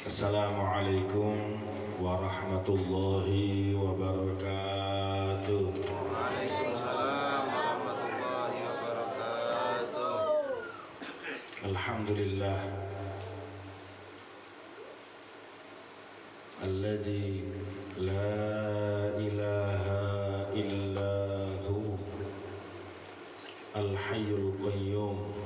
Assalamualaikum warahmatullahi wabarakatuh. Waalaikumsalam warahmatullahi wabarakatuh. Alhamdulillah alladzi la ilaha illa hu al-hayyul qayyum.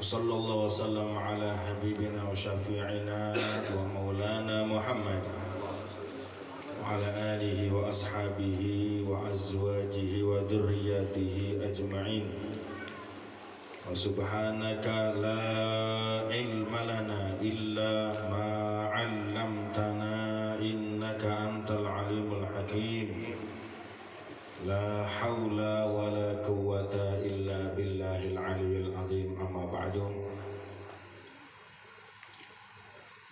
وصلى الله وسلم على حبيبنا وشفيعنا ومولانا محمد وعلى آله وأصحابه وأزواجه وذرياته أجمعين. وسبحانك لا علم لنا إلا ما علمتنا إنك أنت العليم الحكيم. لا حول ولا قوة إلا بالله العلي العظيم. أما بعد.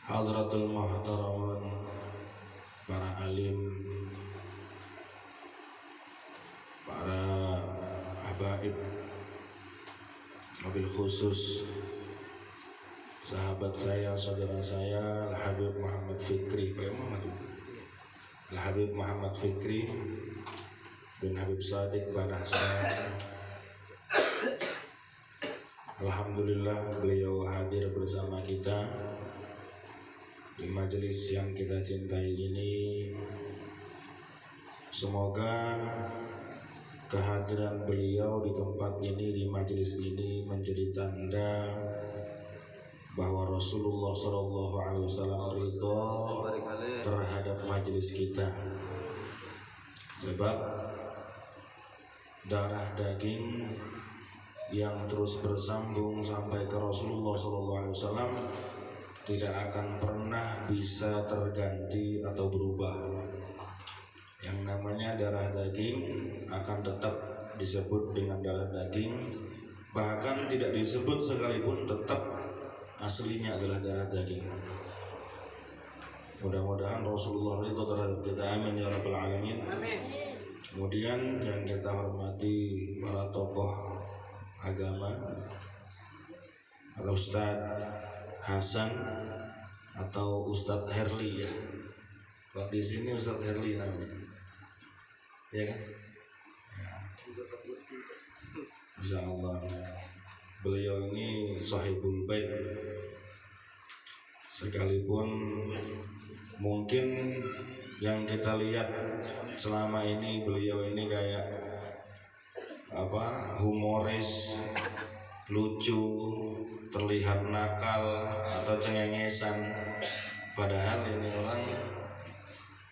Hadratul muhtaramun, para alim, para habaib, wabil khusus sahabat saya, saudara saya Al-Habib Muhammad Fikri, Al-Habib Muhammad Fikri bin Habib Sadiq Banahsan. Alhamdulillah beliau hadir bersama kita di majelis yang kita cintai ini. Semoga kehadiran beliau di tempat ini, di majelis ini, menjadi tanda bahwa Rasulullah SAW ridho terhadap majelis kita. Sebab darah daging yang terus bersambung sampai ke Rasulullah SAW tidak akan pernah bisa terganti atau berubah. Yang namanya darah daging akan tetap disebut dengan darah daging, bahkan tidak disebut sekalipun tetap aslinya adalah darah daging. Mudah-mudahan Rasulullah itu terhadap kita, amin ya rabbal alamin. Kemudian yang kita hormati para tokoh agama, Ustadz Hasan atau Ustadz Herli ya. Kalau di sini Ustadz Herli namanya, ya kan? Ya. Insya Allah beliau ini sahibul bait, sekalipun mungkin yang kita lihat selama ini beliau ini kayak humoris, lucu, terlihat nakal atau cengengesan, padahal ini orang,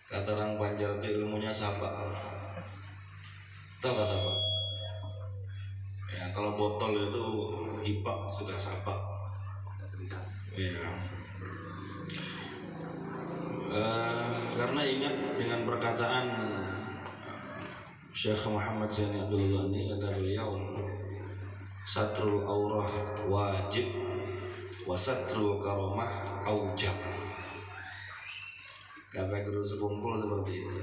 kata orang Banjar itu ilmunya sabak. Tahu gak sabak? Ya, kalau botol itu hipak sudah sabak. Ya. Karena ingat dengan perkataan Syekh Muhammad Zaini Abdul Ghani, kata beliau, satrul aurah wajib wa satrul karomah aujab. Kata guru sekumpul seperti itu.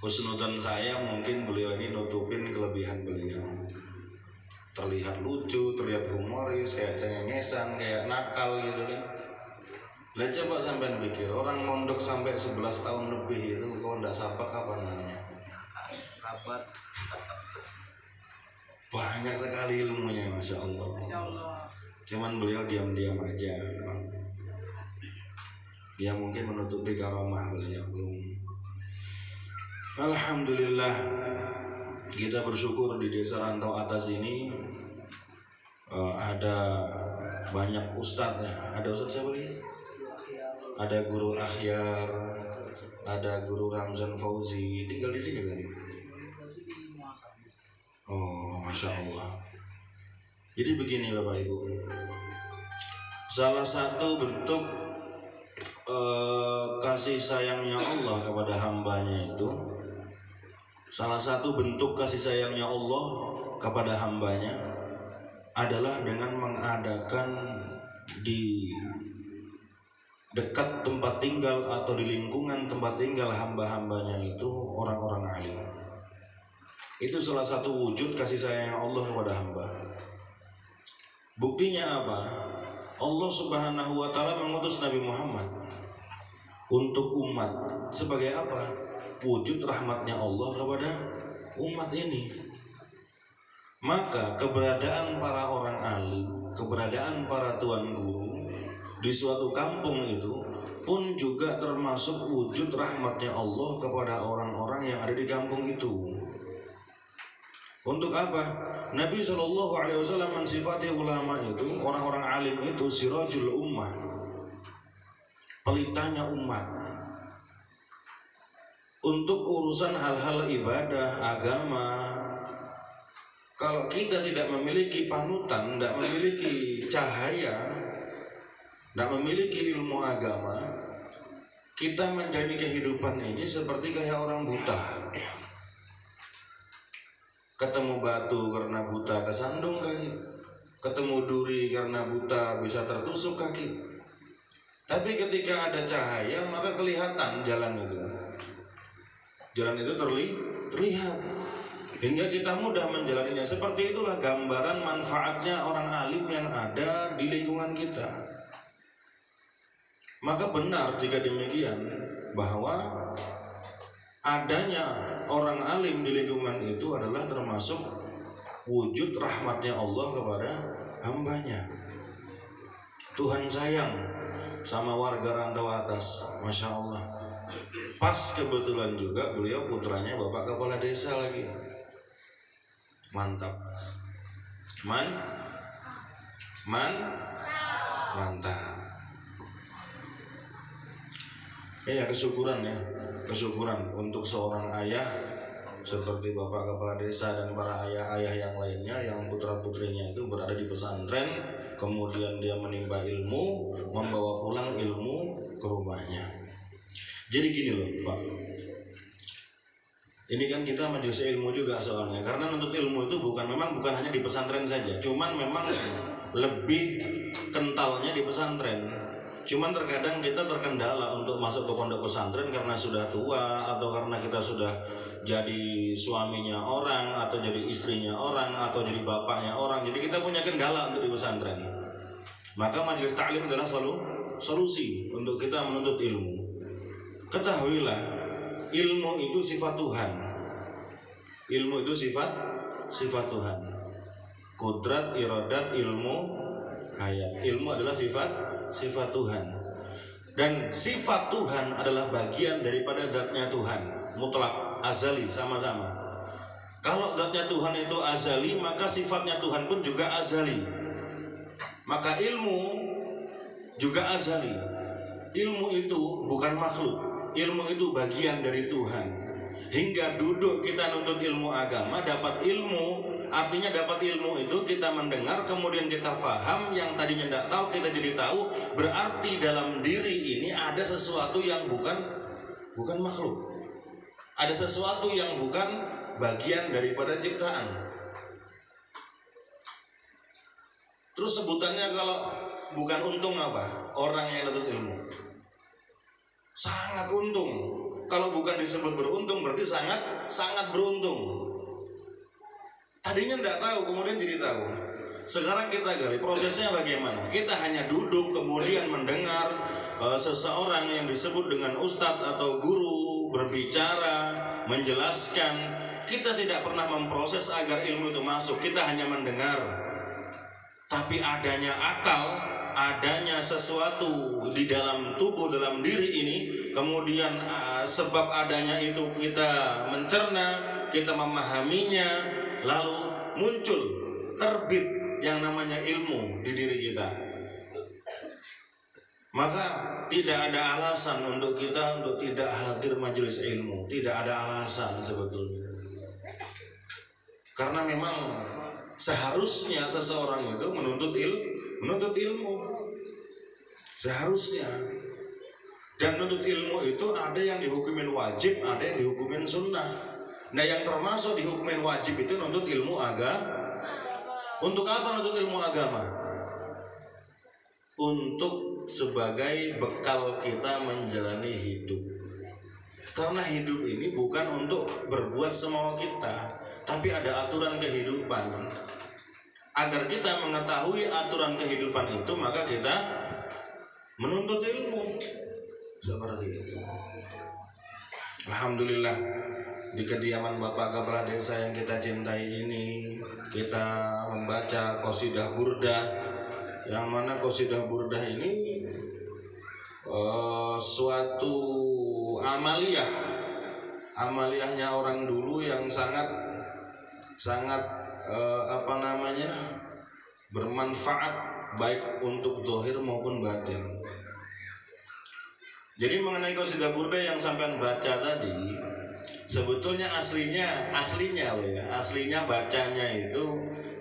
Husnudzon saya mungkin beliau ini nutupin kelebihan beliau, terlihat lucu, terlihat humoris, kayak cengengesan, kayak nakal gitu kan. Lah coba sampean pikir, orang mondok sampai 11 tahun lebih itu kalau ndak sabak apa namanya? Rapat. Banyak sekali ilmunya, Masya Allah. Cuman beliau diam-diam aja. Dia mungkin menutupi karomah beliau belum. Alhamdulillah, kita bersyukur di desa Rantau Atas ini ada banyak ustadznya. Ada ustadz siapa lagi? Ada guru Akhyar, ada guru Ramzan Fauzi, tinggal di sini kan? Oh, Masya Allah. Jadi begini Bapak Ibu, salah satu bentuk kasih sayangnya Allah kepada hambanya itu, salah satu bentuk kasih sayangnya Allah kepada hambanya adalah dengan mengadakan di dekat tempat tinggal atau di lingkungan tempat tinggal hamba-hambanya itu orang-orang alim. Itu salah satu wujud kasih sayang Allah kepada hamba. Buktinya apa? Allah Subhanahu wa taala mengutus Nabi Muhammad untuk umat sebagai apa? Wujud rahmatnya Allah kepada umat ini. Maka keberadaan para orang alim, keberadaan para tuan guru di suatu kampung itu pun juga termasuk wujud rahmatnya Allah kepada orang-orang yang ada di kampung itu. Untuk apa? Nabi SAW mensifati ulama itu, orang-orang alim itu sirajul ummah, pelitanya umat. Untuk urusan hal-hal ibadah, agama, kalau kita tidak memiliki panutan, tidak memiliki cahaya, tidak memiliki ilmu agama, kita menjalani kehidupan ini seperti kayak orang buta. Ketemu batu karena buta kesandung kaki, ketemu duri karena buta bisa tertusuk kaki. Tapi ketika ada cahaya maka kelihatan jalan itu. Jalan itu terlihat hingga kita mudah menjalaninya. Seperti itulah gambaran manfaatnya orang alim yang ada di lingkungan kita. Maka benar jika demikian bahwa adanya orang alim di lingkungan itu adalah termasuk wujud rahmatnya Allah kepada hambanya. Tuhan sayang sama warga rantau atas, Masya Allah. Pas kebetulan juga beliau putranya Bapak Kepala Desa lagi. Mantap. Mantap. Ya kesyukuran ya. Kesyukuran untuk seorang ayah seperti Bapak Kepala Desa dan para ayah-ayah yang lainnya yang putra-putrinya itu berada di pesantren, kemudian dia menimba ilmu, membawa pulang ilmu ke rumahnya. Jadi gini loh Pak, ini kan kita majelis ilmu juga soalnya, karena menuntut ilmu itu memang bukan hanya di pesantren saja, cuman memang lebih kentalnya di pesantren. Cuman terkadang kita terkendala untuk masuk ke pondok pesantren karena sudah tua, atau karena kita sudah jadi suaminya orang, atau jadi istrinya orang, atau jadi bapaknya orang. Jadi kita punya kendala untuk di pesantren. Maka majelis taklim adalah solusi untuk kita menuntut ilmu. Ketahuilah, ilmu itu sifat Tuhan. Ilmu itu sifat Tuhan. Kudrat, iradat, ilmu, hayat. Ilmu adalah sifat Tuhan. Dan sifat Tuhan adalah bagian daripada zatnya Tuhan, mutlak, azali, sama-sama. Kalau zatnya Tuhan itu azali, maka sifatnya Tuhan pun juga azali. Maka ilmu juga azali. Ilmu itu bukan makhluk, ilmu itu bagian dari Tuhan. Hingga duduk kita nuntut ilmu agama, dapat ilmu, artinya dapat ilmu itu kita mendengar, kemudian kita paham, yang tadinya tidak tahu kita jadi tahu. Berarti dalam diri ini ada sesuatu yang bukan makhluk, ada sesuatu yang bukan bagian daripada ciptaan. Terus sebutannya kalau bukan untung apa? Orang yang nuntut ilmu sangat untung. Kalau bukan disebut beruntung berarti sangat beruntung. Tadinya tidak tahu, kemudian jadi tahu. Sekarang kita gali prosesnya bagaimana. Kita hanya duduk kemudian mendengar seseorang yang disebut dengan ustadz atau guru berbicara, menjelaskan. Kita tidak pernah memproses agar ilmu itu masuk. Kita hanya mendengar. Tapi adanya akal, adanya sesuatu di dalam tubuh, dalam diri ini, kemudian sebab adanya itu kita mencerna, kita memahaminya, lalu muncul, terbit yang namanya ilmu di diri kita. Maka tidak ada alasan untuk kita untuk tidak hadir majelis ilmu. Tidak ada alasan sebetulnya. Karena memang seharusnya seseorang itu menuntut ilmu. Seharusnya. Dan menuntut ilmu itu ada yang dihukumin wajib, ada yang dihukumin sunnah. Nah, yang termasuk dihukumin wajib itu nuntut ilmu agama. Untuk apa nuntut ilmu agama? Untuk sebagai bekal kita menjalani hidup. Karena hidup ini bukan untuk berbuat semau kita, tapi ada aturan kehidupan. Agar kita mengetahui aturan kehidupan itu, maka kita menuntut ilmu seperti itu. Alhamdulillah, di kediaman Bapak Kepala Desa yang kita cintai ini, kita membaca qasidah burdah, yang mana qasidah burdah ini suatu amaliyahnya orang dulu yang sangat bermanfaat baik untuk zahir maupun batin. Jadi mengenai qasidah burdah yang sampean baca tadi, sebetulnya aslinya bacanya itu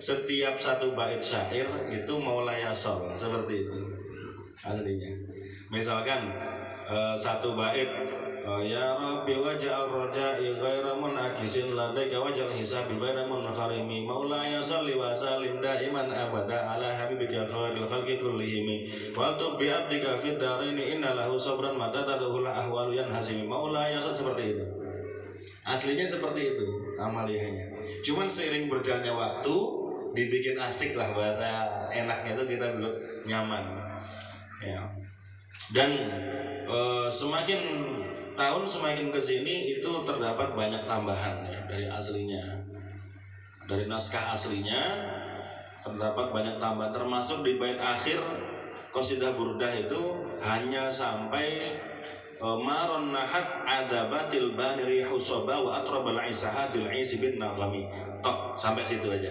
setiap satu bait syair itu maulaya sol, seperti itu aslinya. Misalkan satu bait, ya Rabbi waj'al raja'i ghaira munakisin ladaika waj'al hisabi ghaira munharimi maulaya salli wa sallim daiman abada ala habibika khairil khalqi kullihim wa tub bi abdika fid daraini inna lahu sabran mata tadhul ahwalu yanhasimi maulaya, seperti itu. Aslinya seperti itu amaliyahnya. Cuman seiring berjalannya waktu dibikin asik lah, bahasa enaknya itu kita buat nyaman ya. Dan semakin tahun semakin kesini itu terdapat banyak tambahan ya, dari aslinya, dari naskah aslinya terdapat banyak tambahan, termasuk di bait akhir qasidah burdah itu hanya sampai maron nahat adabatil baniri husaba wa atrabal isahatil isi bin nagami, tok sampai situ aja.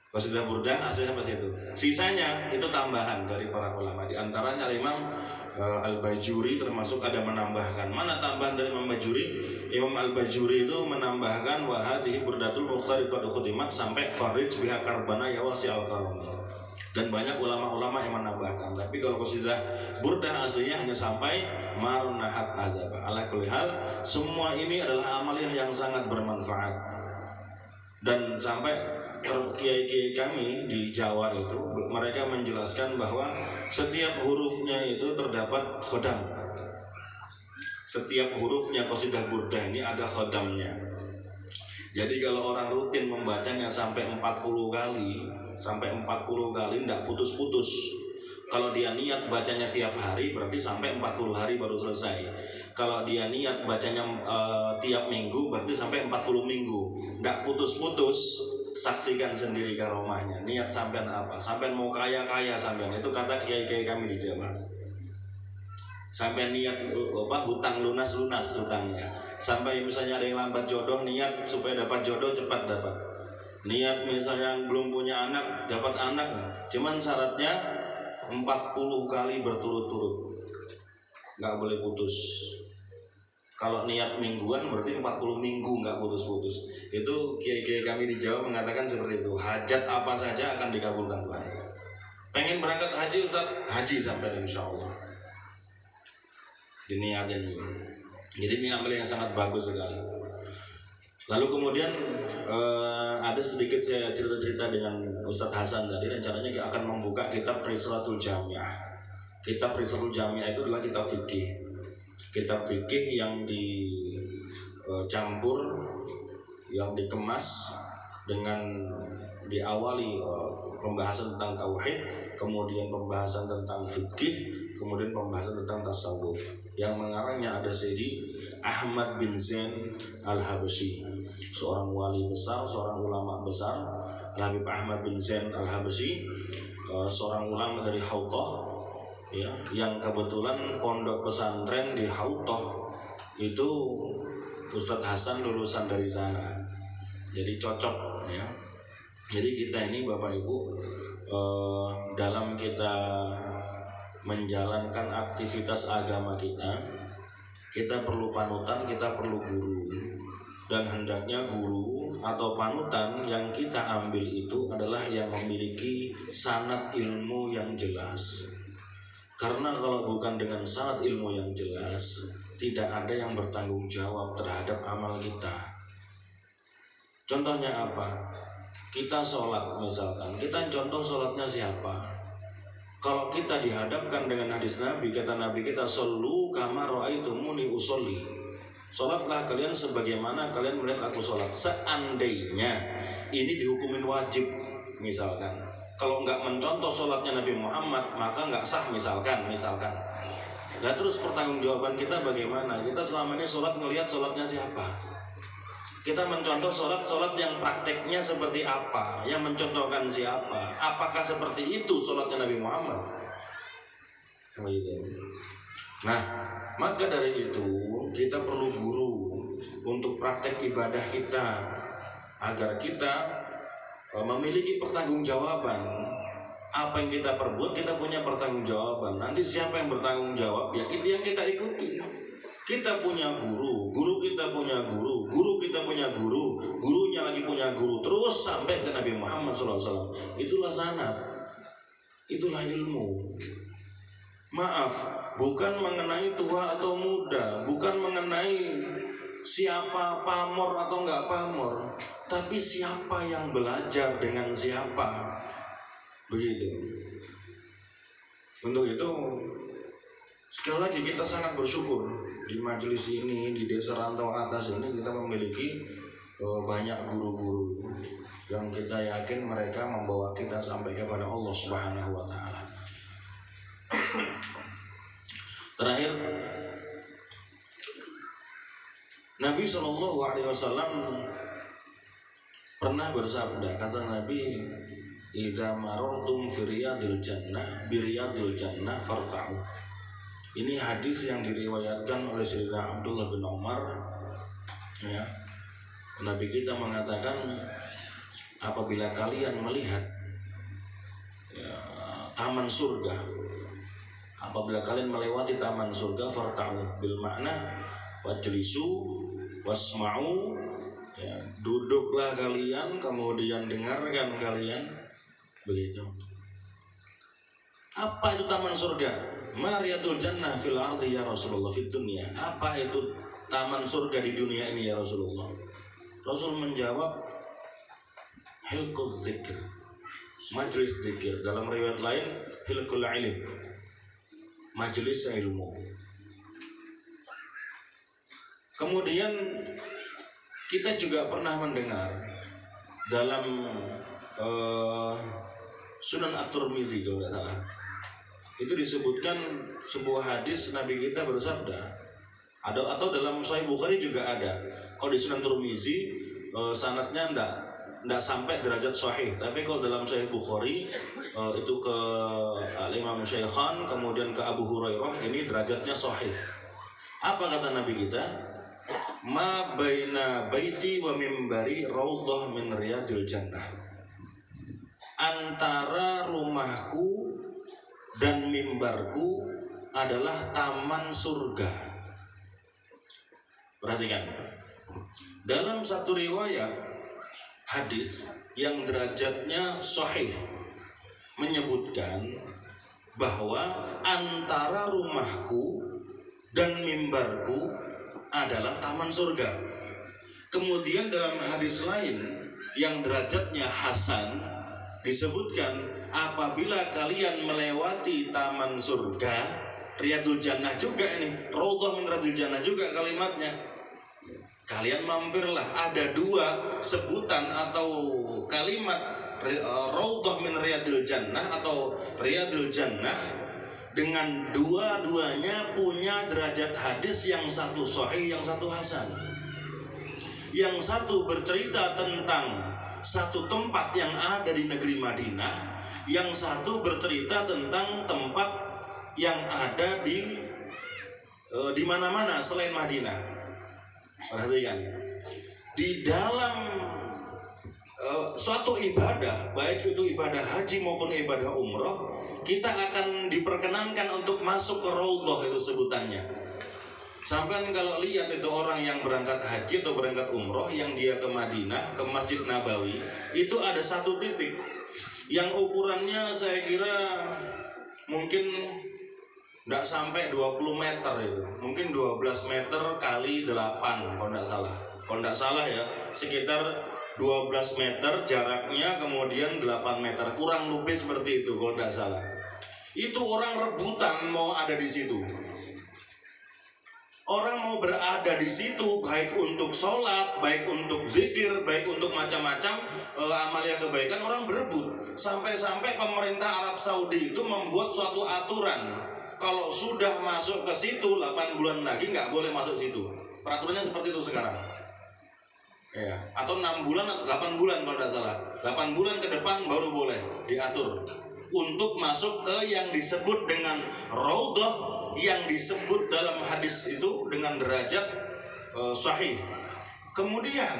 Qasidah burdah aslinya sampai situ. Sisanya itu tambahan dari para ulama. Di antaranya Imam Al-Bajuri termasuk ada menambahkan. Mana tambahan dari Imam Bajuri? Imam Al-Bajuri itu menambahkan wa hadhihi burdatul mukhtar qad khutimat sampai farij biha karbana ya wasi al-karami. Dan banyak ulama-ulama yang menambahkan. Tapi kalau qasidah burdah aslinya hanya sampai marun nahat adab. Ala kulli hal, semua ini adalah amaliyah yang sangat bermanfaat. Dan sampai kiai-kiai kami di Jawa itu mereka menjelaskan bahwa setiap hurufnya itu terdapat khodam. Setiap hurufnya qasidah burdah ini ada khodamnya. Jadi kalau orang rutin membacanya sampai 40 kali tidak putus-putus. Kalau dia niat bacanya tiap hari berarti sampai 40 hari baru selesai. Kalau dia niat bacanya tiap minggu berarti sampai 40 minggu. Tidak putus-putus. Saksikan sendiri karomahnya. Niat sampean apa? Sampean mau kaya-kaya sampean. Itu kata kiai-kiai kami di Jawa. Sampai niat hutang lunas hutangnya. Sampai misalnya ada yang lambat jodoh, niat supaya dapat jodoh cepat dapat. Niat misalnya yang belum punya anak dapat anak, cuman syaratnya 40 kali berturut-turut, nggak boleh putus. Kalau niat mingguan berarti 40 minggu nggak putus-putus. Itu kiai-kiai kami di Jawa mengatakan seperti itu. Hajat apa saja akan dikabulkan Tuhan. Pengen berangkat haji Ustaz, haji sampai insya Allah. Diniatin. Jadi ini amal yang sangat bagus sekali. Lalu kemudian ada sedikit saya cerita-cerita dengan Ustadz Hasan tadi. Rencananya akan membuka kitab Risalatul Jami'ah. Kitab Risalatul Jami'ah itu adalah kitab fikih. Kitab fikih yang dicampur, yang dikemas dengan diawali pembahasan tentang tauhid, kemudian pembahasan tentang fikih, kemudian pembahasan tentang tasawuf. Yang mengarangnya ada Sayyidi Ahmad bin Zain Al-Habsyi, seorang wali besar, seorang ulama besar. Habib Ahmad bin Zain Al-Habsyi, seorang ulama dari Hautah, ya, yang kebetulan pondok pesantren di Hautah itu Ustadz Hasan lulusan dari sana. Jadi cocok ya. Jadi kita ini Bapak Ibu dalam kita menjalankan aktivitas agama kita perlu panutan, kita perlu guru. Dan hendaknya guru atau panutan yang kita ambil itu adalah yang memiliki sanad ilmu yang jelas. Karena kalau bukan dengan sanad ilmu yang jelas, tidak ada yang bertanggung jawab terhadap amal kita. Contohnya apa? Kita sholat misalkan, kita contoh sholatnya siapa? Kalau kita dihadapkan dengan hadis Nabi, kata Nabi kita, shollu kama ra'aitumuni usolli. Sholatlah kalian sebagaimana kalian melihat aku sholat. Seandainya ini dihukumin wajib, misalkan. Kalau nggak mencontoh sholatnya Nabi Muhammad, maka nggak sah misalkan. Nah terus pertanggungjawaban kita bagaimana? Kita selama ini sholat ngelihat sholatnya siapa? Kita mencontoh sholat yang prakteknya seperti apa? Yang mencontohkan siapa? Apakah seperti itu sholatnya Nabi Muhammad? Nah, maka dari itu kita perlu guru untuk praktek ibadah kita, agar kita memiliki pertanggungjawaban. Apa yang kita perbuat, kita punya pertanggungjawaban. Nanti siapa yang bertanggung jawab, ya yang kita ikuti. Kita punya guru, guru kita punya guru, guru kita punya guru, gurunya lagi punya guru, terus sampai ke Nabi Muhammad SAW. Itulah sanad, itulah ilmu. Maaf, bukan mengenai tua atau muda, bukan mengenai siapa pamor atau nggak pamor, tapi siapa yang belajar dengan siapa. Begitu. Untuk itu sekali lagi kita sangat bersyukur di majelis ini, di Desa Rantau Atas ini kita memiliki banyak guru-guru yang kita yakin mereka membawa kita sampai kepada Allah Subhanahu wa taala. Terakhir, Nabi SAW pernah bersabda, kata Nabi, "Idza marartum fi riyadil jannah farta'u." Ini hadis yang diriwayatkan oleh Sayyidina Abdullah bin Umar. Ya. Nabi kita mengatakan, apabila kalian melihat taman surga, apabila kalian melewati taman surga, farta'u bil makna wajlisu wasma'u, ya, duduklah kalian, kemudian dengarkan kalian. Begitu. Apa itu taman surga? Mariyatul jannah fil ardi ya Rasulullah, fid dunya. Apa itu taman surga di dunia ini ya Rasulullah? Rasul menjawab, hilqul dzikr, majelis dzikir. Dalam riwayat lain, hilqul ilm, majelis ilmu. Kemudian kita juga pernah mendengar dalam Sunan At-Tirmidzi kalau tidak salah, itu disebutkan sebuah hadis Nabi kita bersabda, atau dalam Sahih Bukhari juga ada. Kalau di Sunan Tirmidzi sanadnya enggak sampai derajat sahih, tapi kalau dalam Sahih Bukhari itu ke Imam Syaikhan, kemudian ke Abu Hurairah, ini derajatnya sahih. Apa kata Nabi kita? Ma baina baiti wa mimbari raudhah min riyadil jannah. Antara rumahku dan mimbarku adalah taman surga. Perhatikan, dalam satu riwayat hadis yang derajatnya sahih menyebutkan bahwa antara rumahku dan mimbarku adalah taman surga. Kemudian dalam hadis lain yang derajatnya hasan disebutkan, apabila kalian melewati taman surga, riyadul jannah juga ini, raudhah min riyadil jannah juga kalimatnya, kalian mampirlah. Ada dua sebutan atau kalimat raudhah min riyadil jannah atau riyadil jannah, dengan dua-duanya punya derajat hadis, yang satu sahih, yang satu hasan. Yang satu bercerita tentang satu tempat yang ada di negeri Madinah, yang satu bercerita tentang tempat yang ada di mana-mana selain Madinah. Perhatikan, di dalam suatu ibadah, baik itu ibadah haji maupun ibadah umroh, kita akan diperkenankan untuk masuk ke raudhah, itu sebutannya. Sampai kalau lihat itu orang yang berangkat haji atau berangkat umroh, yang dia ke Madinah, ke Masjid Nabawi, itu ada satu titik yang ukurannya saya kira mungkin tidak sampai 20 meter itu, mungkin 12 meter kali 8 kalau tidak salah ya, sekitar 12 meter jaraknya, kemudian 8 meter, kurang lebih seperti itu kalau tidak salah. Itu orang rebutan mau ada di situ. Orang mau berada di situ baik untuk sholat, baik untuk zikir, baik untuk macam-macam amalia kebaikan, orang berebut. Sampai-sampai pemerintah Arab Saudi itu membuat suatu aturan, kalau sudah masuk ke situ 8 bulan lagi nggak boleh masuk situ. Peraturannya seperti itu sekarang. Ya, atau 6 bulan, 8 bulan kalau tidak salah. 8 bulan ke depan baru boleh diatur untuk masuk ke yang disebut dengan raudhah, yang disebut dalam hadis itu dengan derajat sahih. Kemudian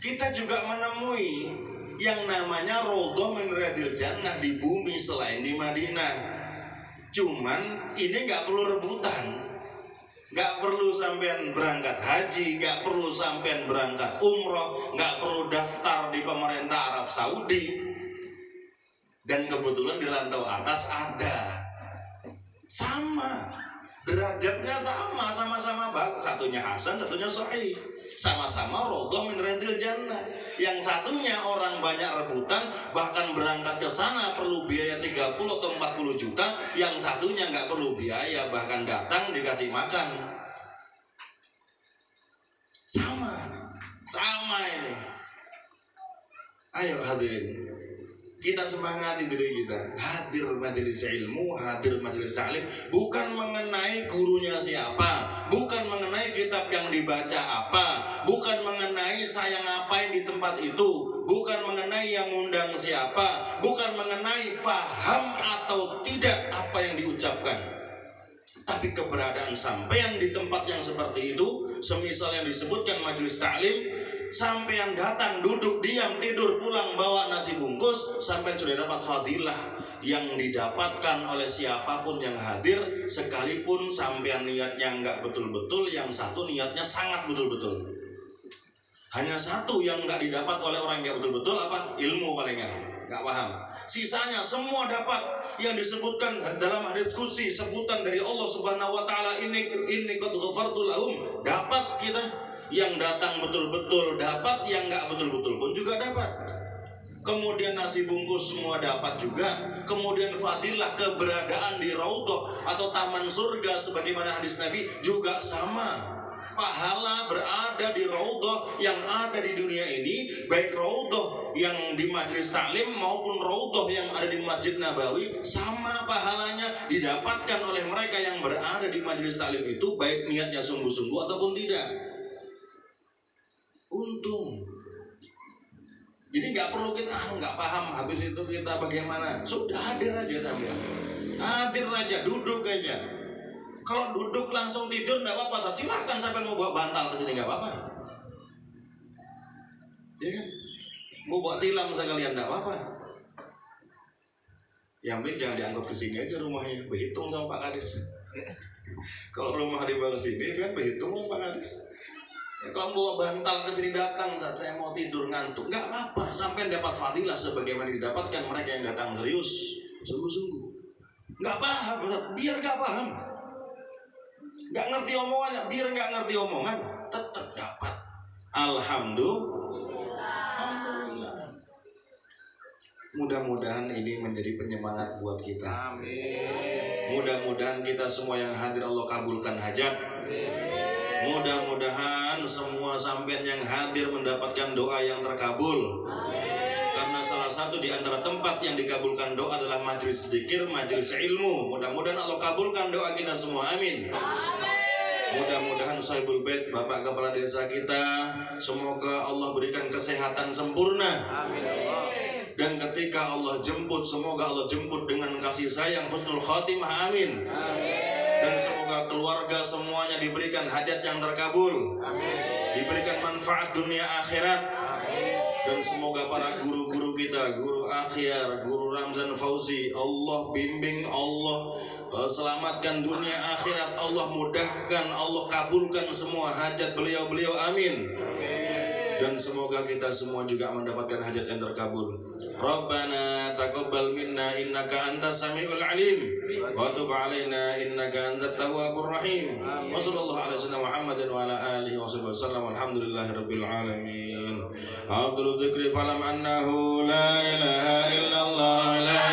kita juga menemui yang namanya raudhah min riyadil jannah di bumi selain di Madinah. Cuman ini nggak perlu rebutan, nggak perlu sampean berangkat haji, nggak perlu sampean berangkat umroh, nggak perlu daftar di pemerintah Arab Saudi. Dan kebetulan di rantau atas ada. Sama, derajatnya sama-sama bagus. Satunya hasan, satunya sahih. Sama-sama raudhah min riyadil jannah. Yang satunya orang banyak rebutan, bahkan berangkat ke sana perlu biaya 30 atau 40 juta. Yang satunya nggak perlu biaya, bahkan datang dikasih makan. Sama ini. Ayo hadirin, kita semangati diri kita. Hadir majelis ilmu, hadir majelis ta'lim, bukan mengenai gurunya siapa, bukan mengenai kitab yang dibaca apa, bukan mengenai saya ngapain di tempat itu, bukan mengenai yang undang siapa, bukan mengenai faham atau tidak apa yang diucapkan. Tapi keberadaan sampean di tempat yang seperti itu, semisal yang disebutkan majelis ta'lim, sampean datang, duduk, diam, tidur, pulang, bawa nasi bungkus, sampean sudah dapat fadilah yang didapatkan oleh siapapun yang hadir, sekalipun sampean niatnya nggak betul-betul, yang satu niatnya sangat betul-betul. Hanya satu yang nggak didapat oleh orang yang nggak betul-betul apa? Ilmu palingan, nggak paham. Sisanya semua dapat. Yang disebutkan dalam hadits qudsi, sebutan dari Allah Subhanahu wa taala, ini qad ghafartu lahum, dapat kita. Yang datang betul-betul dapat, yang enggak betul-betul pun juga dapat. Kemudian nasi bungkus semua dapat juga. Kemudian fadilah keberadaan di raudhah atau taman surga sebagaimana hadis Nabi juga sama. Pahala berada di raudhah yang ada di dunia ini, baik raudhah yang di majelis taklim maupun raudhah yang ada di Masjid Nabawi, sama pahalanya didapatkan oleh mereka yang berada di majelis taklim itu, baik niatnya sungguh-sungguh ataupun tidak. Untung. Jadi nggak perlu kita nggak paham, habis itu kita bagaimana, sudah hadir aja sampean, hadir aja, duduk aja. Kalau duduk langsung tidur nggak apa-apa, silakan sampai mau bawa bantal ke sini nggak apa-apa, ya kan? Mau bawa tilam sekalian nggak apa-apa. Yang penting jangan diangkut ke sini aja rumahnya, berhitung sama Pak Kadis. Kalau rumah dibawa ke sini kan berhitung sama Pak Kadis. Ya, kalau bawa bantal ke sini datang saat saya mau tidur ngantuk, nggak apa-apa, sampai dapat fadilah sebagaimana didapatkan mereka yang datang serius, sungguh-sungguh. Nggak paham, biar nggak paham. Nggak ngerti omongannya, biar nggak ngerti omongan, tetap dapat. Alhamdulillah. Mudah-mudahan ini menjadi penyemangat buat kita. Amin. Mudah-mudahan kita semua yang hadir Allah kabulkan hajat. Amin. Mudah-mudahan semua sampean yang hadir mendapatkan doa yang terkabul. Amin. Karena salah satu di antara tempat yang dikabulkan doa adalah majelis zikir, majelis ilmu. Mudah-mudahan Allah kabulkan doa kita semua. Amin. Mudah-mudahan Sahibul Bait, Bapak Kepala Desa kita, semoga Allah berikan kesehatan sempurna. Amin. Dan ketika Allah jemput, semoga Allah jemput dengan kasih sayang husnul khatimah. Amin. Dan semoga keluarga semuanya diberikan hajat yang terkabul. Amin. Diberikan manfaat dunia akhirat. Amin. Dan semoga para guru-guru kita, Guru Akhyar, Guru Ramzan Fauzi, Allah bimbing, Allah selamatkan dunia akhirat, Allah mudahkan, Allah kabulkan semua hajat beliau-beliau. Amin. Dan semoga kita semua juga mendapatkan hajat yang terkabul. Rabbana taqabbal minna innaka antas samiul alim wa tub alaina innaka antat tawwabur rahim. Wa sallallahu ala sayyidina Muhammadin wa ala alihi wa sahbihi wasallam. Alhamdulillahirabbil alamin. Abdul dzikri falam annahu la ilaha illallah la